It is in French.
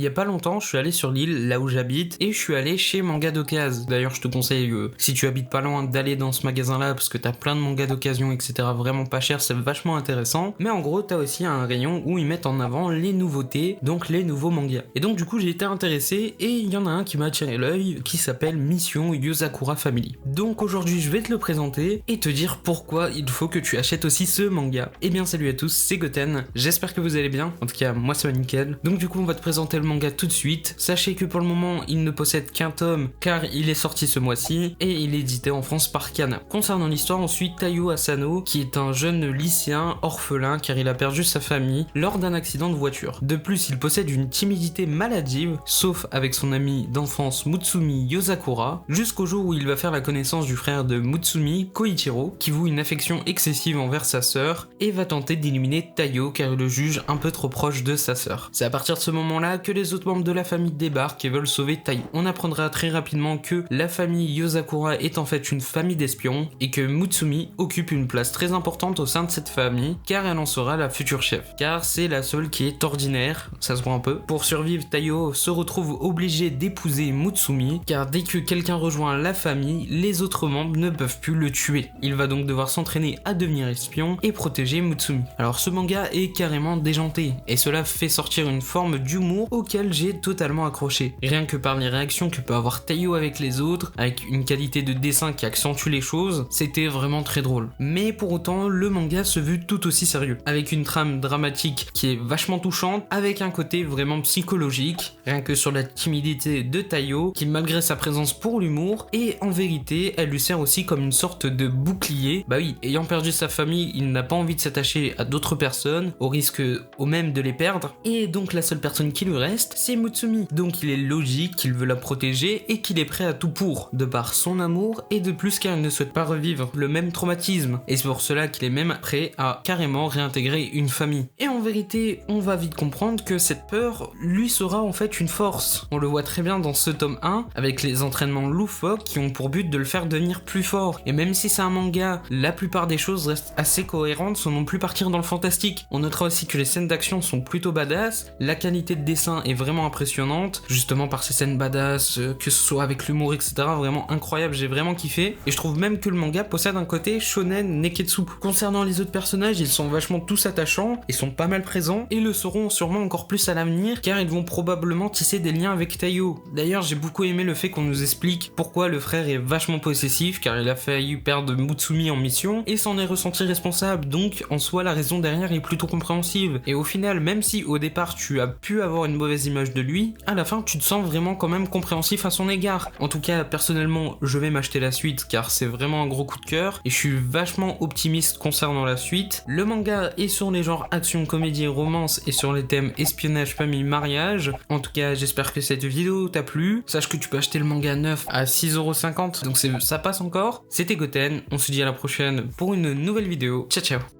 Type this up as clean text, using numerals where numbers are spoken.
Il y a pas longtemps, je suis allé sur l'île, là où j'habite, et je suis allé chez Manga d'Occasion. D'ailleurs, je te conseille, si tu habites pas loin, d'aller dans ce magasin-là, parce que t'as plein de mangas d'occasion, etc. Vraiment pas cher, c'est vachement intéressant. Mais en gros, t'as aussi un rayon où ils mettent en avant les nouveautés, donc les nouveaux mangas. Et donc, du coup, j'ai été intéressé, et il y en a un qui m'a attiré l'œil, qui s'appelle Mission Yozakura Family. Donc aujourd'hui, je vais te le présenter, et te dire pourquoi il faut que tu achètes aussi ce manga. Et bien, salut à tous, c'est Goten, j'espère que vous allez bien. En tout cas, moi ça va nickel. Donc du coup, on va te présenter le manga tout de suite. Sachez que pour le moment, il ne possède qu'un tome car il est sorti ce mois-ci et il est édité en France par Kana. Concernant l'histoire, on suit Taiyo Asano qui est un jeune lycéen orphelin car il a perdu sa famille lors d'un accident de voiture. De plus, il possède une timidité maladive, sauf avec son ami d'enfance Mutsumi Yozakura, jusqu'au jour où il va faire la connaissance du frère de Mutsumi, Koichiro, qui voue une affection excessive envers sa sœur et va tenter d'éliminer Taiyo car il le juge un peu trop proche de sa sœur. C'est à partir de ce moment-là que les autres membres de la famille débarquent et veulent sauver Taiyo. On apprendra très rapidement que la famille Yozakura est en fait une famille d'espions et que Mutsumi occupe une place très importante au sein de cette famille car elle en sera la future chef. Car c'est la seule qui est ordinaire, ça se voit un peu. Pour survivre, Taiyo se retrouve obligé d'épouser Mutsumi car dès que quelqu'un rejoint la famille, les autres membres ne peuvent plus le tuer. Il va donc devoir s'entraîner à devenir espion et protéger Mutsumi. Alors ce manga est carrément déjanté et cela fait sortir une forme d'humour auquel j'ai totalement accroché. Rien que par les réactions que peut avoir Taiyo avec les autres, avec une qualité de dessin qui accentue les choses, c'était vraiment très drôle. Mais pour autant, le manga se veut tout aussi sérieux, avec une trame dramatique qui est vachement touchante, avec un côté vraiment psychologique, rien que sur la timidité de Taiyo, qui malgré sa présence pour l'humour, et en vérité, elle lui sert aussi comme une sorte de bouclier. Bah oui, ayant perdu sa famille, il n'a pas envie de s'attacher à d'autres personnes, au risque au même de les perdre, et donc la seule personne qui lui reste, c'est Mutsumi. Donc il est logique qu'il veut la protéger et qu'il est prêt à tout pour, de par son amour et de plus car il ne souhaite pas revivre le même traumatisme. Et c'est pour cela qu'il est même prêt à carrément réintégrer une famille. Et en vérité, on va vite comprendre que cette peur lui sera en fait une force. On le voit très bien dans ce tome 1, avec les entraînements loufoques qui ont pour but de le faire devenir plus fort. Et même si c'est un manga, la plupart des choses restent assez cohérentes sans non plus partir dans le fantastique. On notera aussi que les scènes d'action sont plutôt badass, la qualité de dessin est vraiment impressionnante, justement par ces scènes badass, que ce soit avec l'humour, etc. Vraiment incroyable, j'ai vraiment kiffé. Et je trouve même que le manga possède un côté shonen neketsu. Concernant les autres personnages, ils sont vachement tous attachants et sont pas mal présents, et le seront sûrement encore plus à l'avenir, car ils vont probablement tisser des liens avec Taiyo. D'ailleurs, j'ai beaucoup aimé le fait qu'on nous explique pourquoi le frère est vachement possessif, car il a failli perdre Mutsumi en mission, et s'en est ressenti responsable, donc en soi la raison derrière est plutôt compréhensive. Et au final, même si au départ tu as pu avoir une mauvaise image de lui, à la fin tu te sens vraiment quand même compréhensif à son égard. En tout cas, personnellement, je vais m'acheter la suite car c'est vraiment un gros coup de cœur et je suis vachement optimiste concernant la suite. Le manga est sur les genres action, comédie, romance et sur les thèmes espionnage, famille, mariage. En tout cas, j'espère que cette vidéo t'a plu. Sache que tu peux acheter le manga neuf à 6,50€, donc ça passe encore. C'était Goten, on se dit à la prochaine pour une nouvelle vidéo. Ciao ciao.